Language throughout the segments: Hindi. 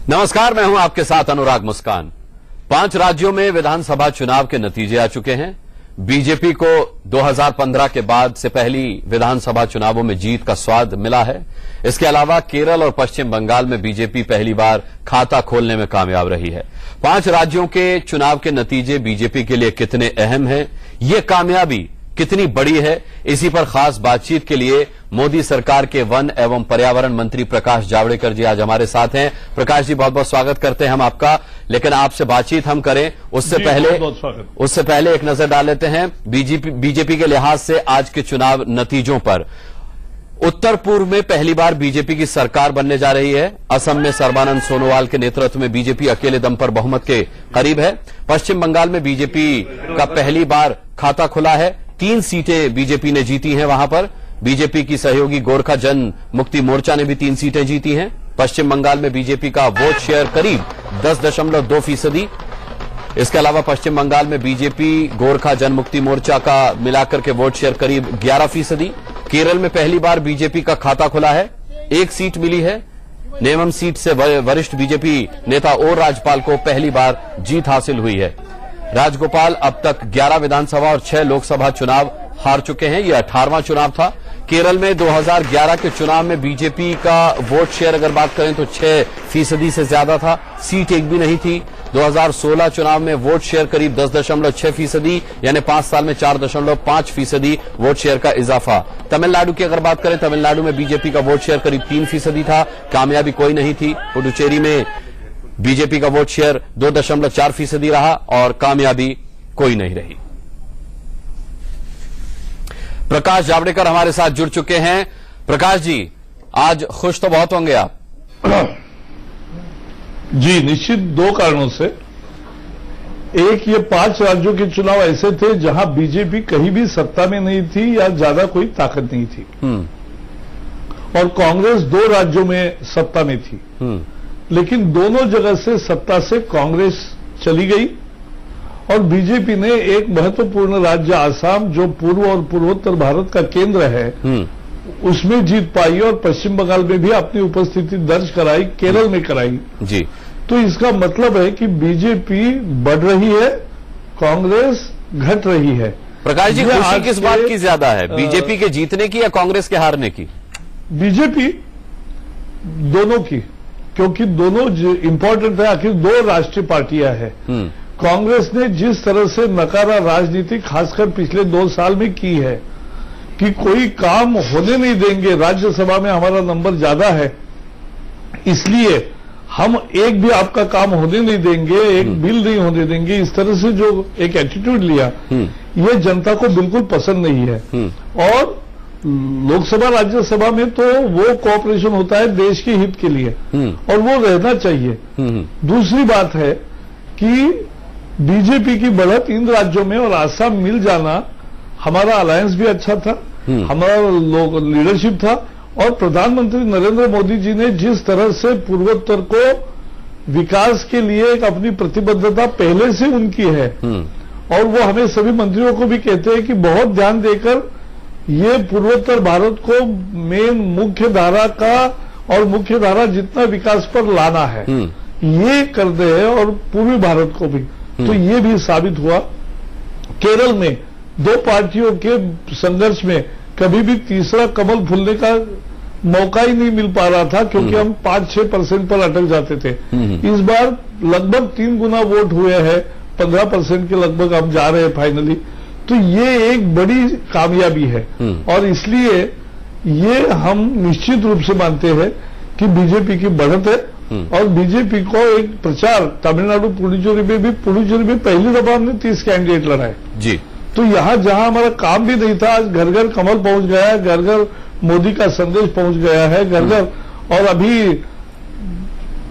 नमस्कार, मैं हूं आपके साथ अनुराग मुस्कान। 5 राज्यों में विधानसभा चुनाव के नतीजे आ चुके हैं। बीजेपी को 2015 के बाद से पहली विधानसभा चुनावों में जीत का स्वाद मिला है। इसके अलावा केरल और पश्चिम बंगाल में बीजेपी पहली बार खाता खोलने में कामयाब रही है। 5 राज्यों के चुनाव के नतीजे बीजेपी के लिए कितने अहम हैं, ये कामयाबी कितनी बड़ी है, इसी पर खास बातचीत के लिए मोदी सरकार के वन एवं पर्यावरण मंत्री प्रकाश जावड़ेकर जी आज हमारे साथ हैं। प्रकाश जी, बहुत बहुत स्वागत करते हैं हम आपका। लेकिन आपसे बातचीत हम करें उससे पहले एक नजर डाल लेते हैं बीजेपी के लिहाज से आज के चुनाव नतीजों पर। उत्तर पूर्व में पहली बार बीजेपी की सरकार बनने जा रही है। असम में सर्बानंद सोनोवाल के नेतृत्व में बीजेपी अकेले दम पर बहुमत के करीब है। पश्चिम बंगाल में बीजेपी का पहली बार खाता खुला है। 3 सीटें बीजेपी ने जीती हैं। वहां पर बीजेपी की सहयोगी गोरखा जन मुक्ति मोर्चा ने भी 3 सीटें जीती हैं। पश्चिम बंगाल में बीजेपी का वोट शेयर करीब 10.2%। इसके अलावा पश्चिम बंगाल में बीजेपी गोरखा जन मुक्ति मोर्चा का मिलाकर के वोट शेयर करीब 11%। केरल में पहली बार बीजेपी का खाता खुला है। 1 सीट मिली है। नेमम सीट से वरिष्ठ बीजेपी नेता ओ राजपाल को पहली बार जीत हासिल हुई है। राजगोपाल अब तक 11 विधानसभा और 6 लोकसभा चुनाव हार चुके हैं। यह 18वां चुनाव था। केरल में 2011 के चुनाव में बीजेपी का वोट शेयर अगर बात करें तो 6% से ज्यादा था। सीट एक भी नहीं थी। 2016 चुनाव में वोट शेयर करीब 10.6%, यानी 5 साल में 4.5% वोट शेयर का इजाफा। तमिलनाडु की अगर बात करें, तमिलनाडु में बीजेपी का वोट शेयर करीब 3% था। कामयाबी कोई नहीं थी। पुडुचेरी में बीजेपी का वोट शेयर 2.4% रहा और कामयाबी कोई नहीं रही। प्रकाश जावड़ेकर हमारे साथ जुड़ चुके हैं। प्रकाश जी, आज खुश तो बहुत होंगे आप। जी, निश्चित 2 कारणों से। एक, ये 5 राज्यों के चुनाव ऐसे थे जहां बीजेपी कहीं भी सत्ता में नहीं थी या ज्यादा कोई ताकत नहीं थी, और कांग्रेस 2 राज्यों में सत्ता में थी। लेकिन दोनों जगह से सत्ता से कांग्रेस चली गई और बीजेपी ने एक महत्वपूर्ण राज्य आसाम, जो पूर्व और पूर्वोत्तर भारत का केंद्र है, उसमें जीत पाई और पश्चिम बंगाल में भी अपनी उपस्थिति दर्ज कराई, केरल में कराई जी। तो इसका मतलब है कि बीजेपी बढ़ रही है, कांग्रेस घट रही है। प्रकाश जी, खुशी किस बात की ज्यादा है, बीजेपी के जीतने की या कांग्रेस के हारने की? बीजेपी दोनों की, क्योंकि दोनों इंपॉर्टेंट है। आखिर 2 राष्ट्रीय पार्टियां हैं। कांग्रेस ने जिस तरह से नकारा राजनीति खासकर पिछले 2 साल में की है कि कोई काम होने नहीं देंगे, राज्यसभा में हमारा नंबर ज्यादा है इसलिए हम एक भी आपका काम होने नहीं देंगे, एक बिल नहीं होने देंगे, इस तरह से जो एक एटीट्यूड लिया, ये जनता को बिल्कुल पसंद नहीं है। और लोकसभा राज्यसभा में तो वो कोऑपरेशन होता है देश के हित के लिए और वो रहना चाहिए। दूसरी बात है कि बीजेपी की बढ़त इन राज्यों में और आसाम मिल जाना, हमारा अलायंस भी अच्छा था, हमारा लीडरशिप था, और प्रधानमंत्री नरेंद्र मोदी जी ने जिस तरह से पूर्वोत्तर को विकास के लिए एक अपनी प्रतिबद्धता पहले से उनकी है, और वो हमें सभी मंत्रियों को भी कहते हैं कि बहुत ध्यान देकर ये पूर्वोत्तर भारत को मेन मुख्य धारा का और मुख्य धारा जितना विकास पर लाना है, ये कर दे, और पूर्वी भारत को भी। तो ये भी साबित हुआ। केरल में 2 पार्टियों के संघर्ष में कभी भी तीसरा कमल फूलने का मौका ही नहीं मिल पा रहा था, क्योंकि हम 5-6% पर अटक जाते थे। इस बार लगभग 3 गुना वोट हुए हैं, 15% के लगभग हम जा रहे हैं फाइनली। तो ये एक बड़ी कामयाबी है और इसलिए ये हम निश्चित रूप से मानते हैं कि बीजेपी की बढ़त है। और बीजेपी को एक प्रचार तमिलनाडु पुडुचेरी में पहली दफा हमने 30 कैंडिडेट लड़ाए जी। तो यहां जहां हमारा काम भी नहीं था, आज घर घर कमल पहुंच गया है, घर घर मोदी का संदेश पहुंच गया है, घर घर। और अभी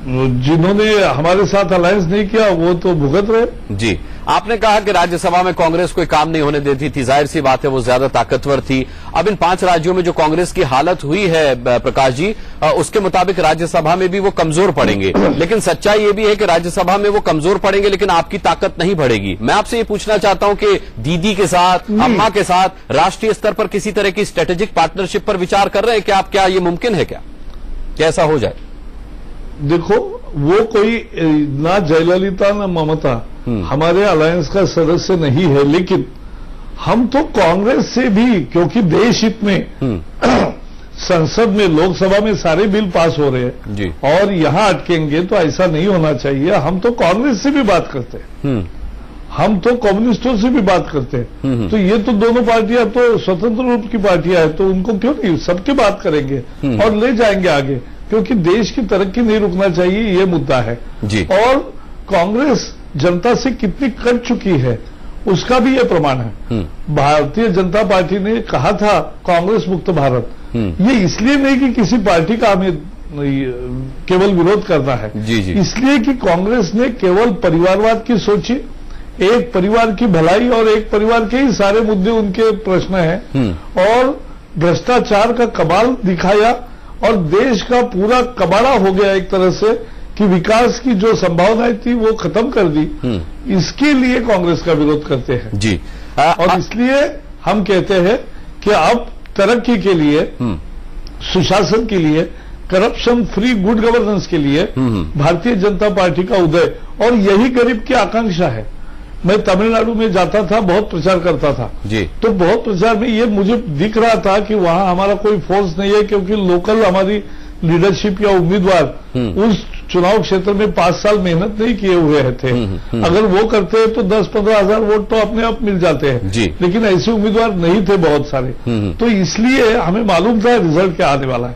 जिन्होंने हमारे साथ अलायंस नहीं किया वो तो भुगत रहे जी। आपने कहा कि राज्यसभा में कांग्रेस कोई काम नहीं होने देती थी, जाहिर सी बात है वो ज्यादा ताकतवर थी। अब इन 5 राज्यों में जो कांग्रेस की हालत हुई है प्रकाश जी, उसके मुताबिक राज्यसभा में भी वो कमजोर पड़ेंगे। लेकिन सच्चाई ये भी है कि राज्यसभा में वो कमजोर पड़ेंगे लेकिन आपकी ताकत नहीं बढ़ेगी। मैं आपसे ये पूछना चाहता हूं कि दीदी के साथ, अम्मा के साथ राष्ट्रीय स्तर पर किसी तरह की स्ट्रेटेजिक पार्टनरशिप पर विचार कर रहे हैं क्या आप? क्या ये मुमकिन है क्या ऐसा हो जाए? देखो, वो कोई ना जयललिता ना ममता हमारे अलायंस का सदस्य नहीं है, लेकिन हम तो कांग्रेस से भी, क्योंकि देश हित में संसद में, लोकसभा में सारे बिल पास हो रहे हैं जी। और यहां अटकेंगे तो ऐसा नहीं होना चाहिए। हम तो कांग्रेस से भी बात करते हैं, हम तो कम्युनिस्टों से भी बात करते हैं। तो ये तो दोनों पार्टियां तो स्वतंत्र रूप की पार्टियां हैं, तो उनको क्यों नहीं, सबके बात करेंगे और ले जाएंगे आगे, क्योंकि देश की तरक्की नहीं रुकना चाहिए, ये मुद्दा है जी। और कांग्रेस जनता से कितनी कट चुकी है उसका भी ये प्रमाण है। भारतीय जनता पार्टी ने कहा था कांग्रेस मुक्त भारत, ये इसलिए नहीं कि किसी पार्टी का हमें केवल विरोध करना है, जी जी। इसलिए कि कांग्रेस ने केवल परिवारवाद की सोची, एक परिवार की भलाई और एक परिवार के ही सारे मुद्दे उनके प्रश्न हैं, और भ्रष्टाचार का कमाल दिखाया और देश का पूरा कबाड़ा हो गया एक तरह से, कि विकास की जो संभावनाएं थी वो खत्म कर दी। इसके लिए कांग्रेस का विरोध करते हैं जी। और इसलिए हम कहते हैं कि अब तरक्की के लिए, सुशासन के लिए, करप्शन फ्री गुड गवर्नेंस के लिए भारतीय जनता पार्टी का उदय, और यही गरीब की आकांक्षा है। मैं तमिलनाडु में जाता था, बहुत प्रचार करता था जी। तो बहुत प्रचार में ये मुझे दिख रहा था कि वहां हमारा कोई फोर्स नहीं है, क्योंकि लोकल हमारी लीडरशिप या उम्मीदवार उस चुनाव क्षेत्र में 5 साल मेहनत नहीं किए हुए थे। अगर वो करते हैं तो 10-15 हजार वोट तो अपने आप मिल जाते हैं जी। लेकिन ऐसे उम्मीदवार नहीं थे बहुत सारे, तो इसलिए हमें मालूम था रिजल्ट क्या आने वाला है।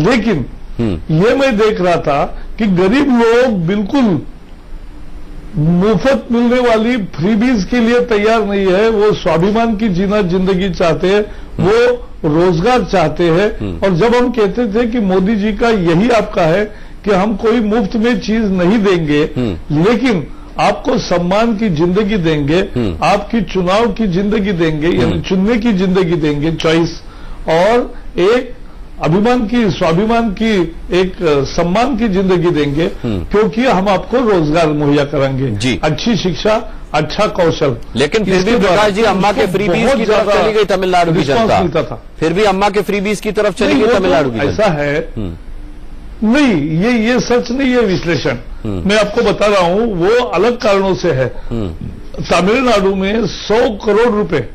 लेकिन ये मैं देख रहा था कि गरीब लोग बिल्कुल मुफ्त मिलने वाली फ्रीबीज के लिए तैयार नहीं है, वो स्वाभिमान की जीना जिंदगी चाहते हैं, वो रोजगार चाहते हैं। और जब हम कहते थे कि मोदी जी का यही आपका है कि हम कोई मुफ्त में चीज नहीं देंगे, लेकिन आपको सम्मान की जिंदगी देंगे, आपकी चुनाव की जिंदगी देंगे, यानी चुनने की जिंदगी देंगे, चॉइस, और एक अभिमान की, स्वाभिमान की, एक सम्मान की जिंदगी देंगे, क्योंकि हम आपको रोजगार मुहैया कराएंगे, अच्छी शिक्षा, अच्छा कौशल। लेकिन फिर भी प्रकाश जी अम्मा के फ्रीबीज की तरफ चली गई तमिलनाडु की जनता, फिर भी अम्मा के फ्रीबीज की तरफ चली गई तमिलनाडु की जनता। ऐसा है नहीं, ये सच नहीं है विश्लेषण, मैं आपको बता रहा हूं, वो अलग कारणों से है। तमिलनाडु में 100 करोड़ रुपए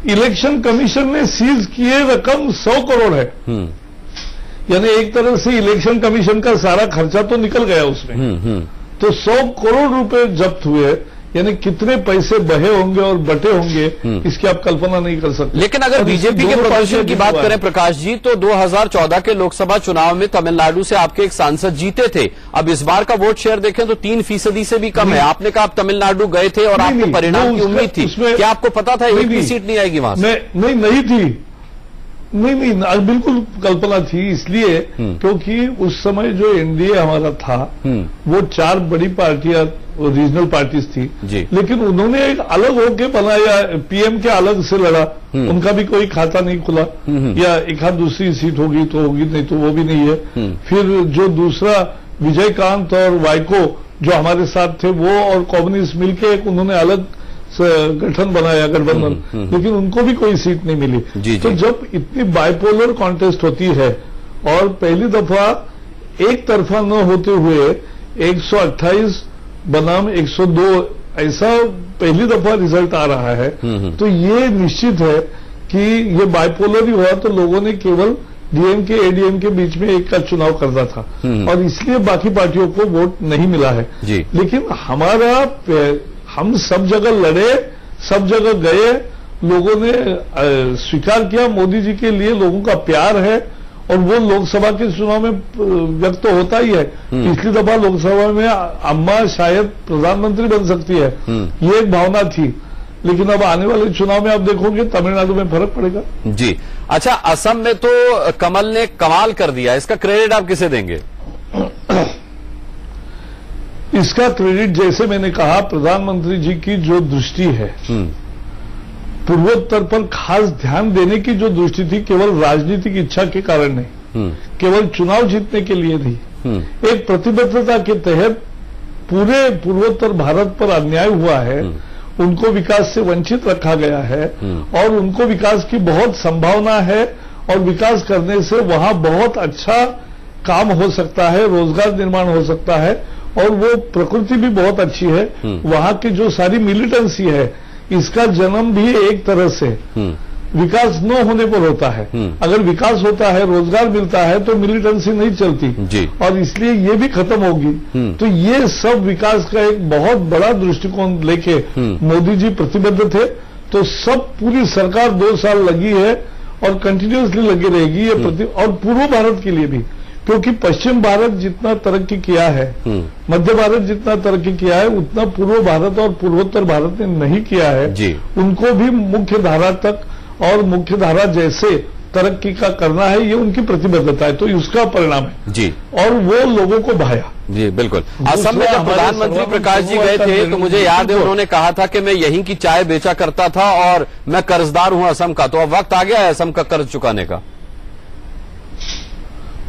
इलेक्शन कमीशन ने सीज किए, रकम 100 करोड़ है, यानी एक तरह से इलेक्शन कमीशन का सारा खर्चा तो निकल गया उसमें। तो 100 करोड़ रुपए जब्त हुए, यानी कितने पैसे बहे होंगे और बटे होंगे, इसकी आप कल्पना नहीं कर सकते। लेकिन अगर बीजेपी के प्रदर्शन की बात करें प्रकाश जी, तो 2014 के लोकसभा चुनाव में तमिलनाडु से आपके एक सांसद जीते थे। अब इस बार का वोट शेयर देखें तो 3% से भी कम है। आपने कहा आप तमिलनाडु गए थे और आपको परिणाम की उम्मीद थी, क्या आपको पता था एक भी सीट नहीं आएगी वहां से? नहीं थी, नहीं, बिल्कुल कल्पना थी, इसलिए क्योंकि उस समय जो एनडीए हमारा था वो 4 बड़ी पार्टियां, रीजनल पार्टीज थी, लेकिन उन्होंने एक अलग होके बनाया, पीएम के अलग से लड़ा, उनका भी कोई खाता नहीं खुला, या एक आध दूसरी सीट होगी तो होगी, नहीं तो वो भी नहीं है। फिर जो दूसरा विजयकांत और वाइको जो हमारे साथ थे, वो और कम्युनिस्ट मिलकर एक उन्होंने अलग गठन बनाया, गठबंधन, लेकिन उनको भी कोई सीट नहीं मिली। तो जब इतनी बाइपोलर कॉन्टेस्ट होती है और पहली दफा एक तरफा न होते हुए 128 बनाम 102 ऐसा पहली दफा रिजल्ट आ रहा है, तो ये निश्चित है कि ये बाइपोलर ही हुआ तो लोगों ने केवल डीएमके एडीएम के बीच में एक का चुनाव करना था और इसलिए बाकी पार्टियों को वोट नहीं मिला है। लेकिन हम सब जगह लड़े, सब जगह गए, लोगों ने स्वीकार किया, मोदी जी के लिए लोगों का प्यार है और वो लोकसभा के चुनाव में व्यक्त तो होता ही है। पिछली दफा लोकसभा में अम्मा शायद प्रधानमंत्री बन सकती है, ये एक भावना थी, लेकिन अब आने वाले चुनाव में आप देखोगे तमिलनाडु में फर्क पड़ेगा। जी अच्छा, असम में तो कमल ने कमाल कर दिया, इसका क्रेडिट आप किसे देंगे? इसका क्रेडिट जैसे मैंने कहा, प्रधानमंत्री जी की जो दृष्टि है, पूर्वोत्तर पर खास ध्यान देने की जो दृष्टि थी, केवल राजनीतिक इच्छा के कारण नहीं, केवल चुनाव जीतने के लिए नहीं, एक प्रतिबद्धता के तहत पूरे पूर्वोत्तर भारत पर अन्याय हुआ है, उनको विकास से वंचित रखा गया है और उनको विकास की बहुत संभावना है और विकास करने से वहां बहुत अच्छा काम हो सकता है, रोजगार निर्माण हो सकता है, और वो प्रकृति भी बहुत अच्छी है। वहां की जो सारी मिलिटेंसी है, इसका जन्म भी एक तरह से विकास न होने पर होता है। अगर विकास होता है, रोजगार मिलता है, तो मिलिटेंसी नहीं चलती जी। और इसलिए ये भी खत्म होगी। तो ये सब विकास का एक बहुत बड़ा दृष्टिकोण लेके मोदी जी प्रतिबद्ध थे। तो सब पूरी सरकार 2 साल लगी है और कंटिन्यूअसली लगी रहेगी ये और पूर्व भारत के लिए भी, क्योंकि पश्चिम भारत जितना तरक्की किया है, मध्य भारत जितना तरक्की किया है, उतना पूर्व भारत और पूर्वोत्तर भारत ने नहीं किया है जी। उनको भी मुख्य धारा तक और मुख्य धारा जैसे तरक्की का करना है, ये उनकी प्रतिबद्धता है। तो उसका परिणाम है जी। और वो लोगों को भाया जी बिल्कुल। असम में जब प्रधानमंत्री प्रकाश जी गए थे तो मुझे याद है उन्होंने कहा था कि मैं यहीं की चाय बेचा करता था और मैं कर्जदार हूं असम का। तो अब वक्त आ गया है असम का कर्ज चुकाने का,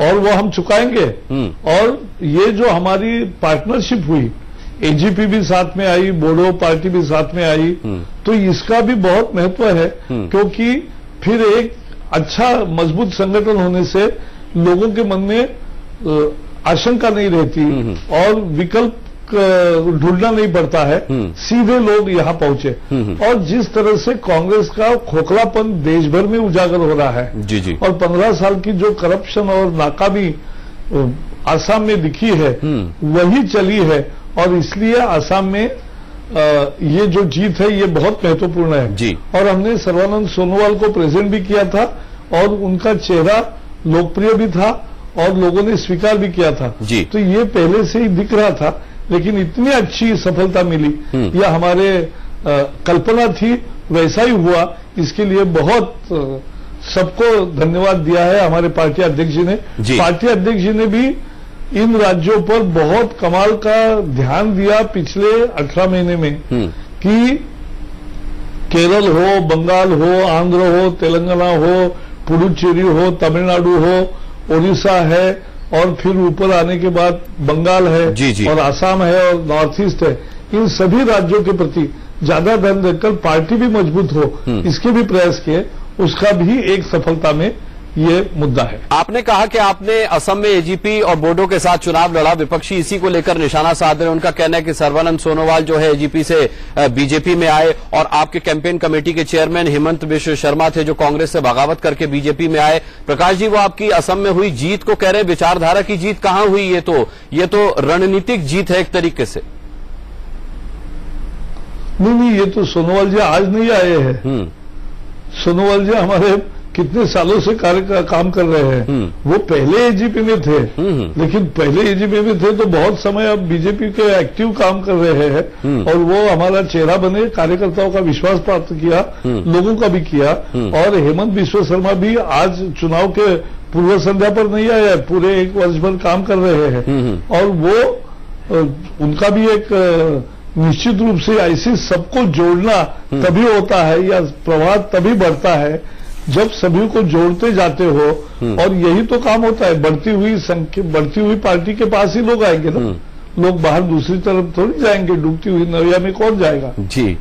और वो हम चुकाएंगे। और ये जो हमारी पार्टनरशिप हुई, एजीपी भी साथ में आई, बोडो पार्टी भी साथ में आई, तो इसका भी बहुत महत्व है, क्योंकि फिर एक अच्छा मजबूत संगठन होने से लोगों के मन में आशंका नहीं रहती और विकल्प ढूंढना नहीं पड़ता है, सीधे लोग यहां पहुंचे। और जिस तरह से कांग्रेस का खोखलापन देश भर में उजागर हो रहा है जी जी। और 15 साल की जो करप्शन और नाकामी आसाम में दिखी है वही चली है, और इसलिए आसाम में ये जो जीत है ये बहुत महत्वपूर्ण है जी। और हमने सर्बानंद सोनोवाल को प्रेजेंट भी किया था और उनका चेहरा लोकप्रिय भी था और लोगों ने स्वीकार भी किया था जी। तो ये पहले से ही दिख रहा था, लेकिन इतनी अच्छी सफलता मिली, यह हमारे कल्पना थी, वैसा ही हुआ। इसके लिए बहुत सबको धन्यवाद दिया है हमारे पार्टी अध्यक्ष जी ने। पार्टी अध्यक्ष जी ने भी इन राज्यों पर बहुत कमाल का ध्यान दिया पिछले 18 महीने में कि केरल हो, बंगाल हो, आंध्र हो, तेलंगाना हो, पुडुचेरी हो, तमिलनाडु हो, ओडिशा है, और फिर ऊपर आने के बाद बंगाल है जी जी। और आसाम है और नॉर्थ ईस्ट है। इन सभी राज्यों के प्रति ज्यादा ध्यान देकर पार्टी भी मजबूत हो, इसके भी प्रयास किए। उसका भी एक सफलता में ये मुद्दा है। आपने कहा कि आपने असम में एजीपी और बोडो के साथ चुनाव लड़ा, विपक्षी इसी को लेकर निशाना साध रहे हैं। उनका कहना है कि सर्बानंद सोनोवाल जो है एजीपी से बीजेपी में आए और आपके कैंपेन कमेटी के चेयरमैन हेमंत बिश्व शर्मा थे जो कांग्रेस से बगावत करके बीजेपी में आए। प्रकाश जी, वो आपकी असम में हुई जीत को कह रहे हैं, विचारधारा की जीत कहां हुई? ये तो रणनीतिक जीत है एक तरीके से। नहीं, ये तो सोनोवाल जी आज नहीं आए हैं। सोनोवाल जी हमारे कितने सालों से काम कर रहे हैं। वो पहले एजीपी में थे, लेकिन पहले एजीपी में थे तो बहुत समय अब बीजेपी के एक्टिव काम कर रहे हैं और वो हमारा चेहरा बने, कार्यकर्ताओं का विश्वास प्राप्त किया, लोगों का भी किया। और हेमंत बिश्व शर्मा भी आज चुनाव के पूर्व संध्या पर नहीं आया, पूरे 1 वर्ष भर काम कर रहे हैं। और वो उनका भी एक निश्चित रूप से ऐसे सबको जोड़ना तभी होता है या प्रभाव तभी बढ़ता है जब सभी को जोड़ते जाते हो, और यही तो काम होता है। बढ़ती हुई पार्टी के पास ही लोग आएंगे ना, लोग बाहर दूसरी तरफ थोड़ी जाएंगे, डूबती हुई नदिया में कौन जाएगा जी।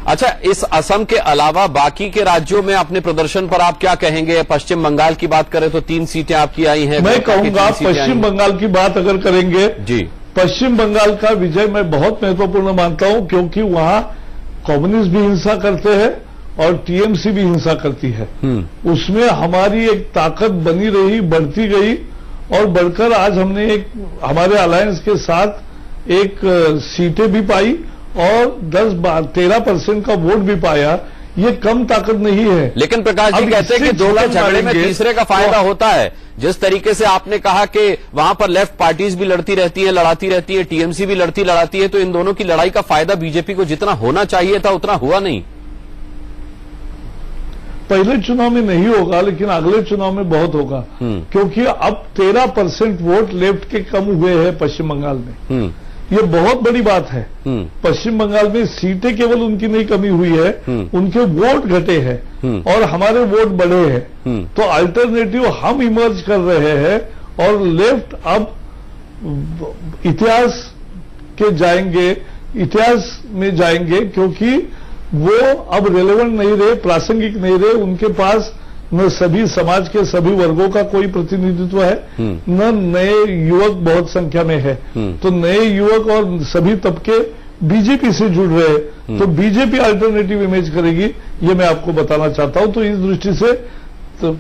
अच्छा, इस असम के अलावा बाकी के राज्यों में अपने प्रदर्शन पर आप क्या कहेंगे? पश्चिम बंगाल की बात करें तो 3 सीटें आपकी आई हैं। मैं कहूंगा पश्चिम बंगाल की बात अगर करेंगे जी, पश्चिम बंगाल का विजय मैं बहुत महत्वपूर्ण मानता हूं, क्योंकि वहां कम्युनिस्ट भी हिंसा करते हैं और टीएमसी भी हिंसा करती है। उसमें हमारी एक ताकत बनी रही, बढ़ती गई और बढ़कर आज हमने एक हमारे अलायंस के साथ एक सीटें भी पाई और 13% का वोट भी पाया। ये कम ताकत नहीं है। लेकिन प्रकाश जी कहते हैं कि दो के झगड़े में तीसरे का फायदा होता है। जिस तरीके से आपने कहा कि वहां पर लेफ्ट पार्टीज भी लड़ती रहती है, टीएमसी भी लड़ाती है, तो इन दोनों की लड़ाई का फायदा बीजेपी को जितना होना चाहिए था उतना हुआ नहीं। पहले चुनाव में नहीं होगा, लेकिन अगले चुनाव में बहुत होगा, क्योंकि अब 13% वोट लेफ्ट के कम हुए हैं पश्चिम बंगाल में। ये बहुत बड़ी बात है। पश्चिम बंगाल में सीटें केवल उनकी नहीं कमी हुई है, उनके वोट घटे हैं और हमारे वोट बढ़े हैं। तो अल्टरनेटिव हम इमर्ज कर रहे हैं और लेफ्ट अब इतिहास में जाएंगे, क्योंकि वो अब रेलेवेंट नहीं रहे, प्रासंगिक नहीं रहे। उनके पास न सभी समाज के सभी वर्गों का कोई प्रतिनिधित्व है, न नए युवक बहुत संख्या में है। तो नए युवक और सभी तबके बीजेपी से जुड़ रहे हैं, तो बीजेपी अल्टरनेटिव इमेज करेगी, ये मैं आपको बताना चाहता हूं। तो इस दृष्टि से तो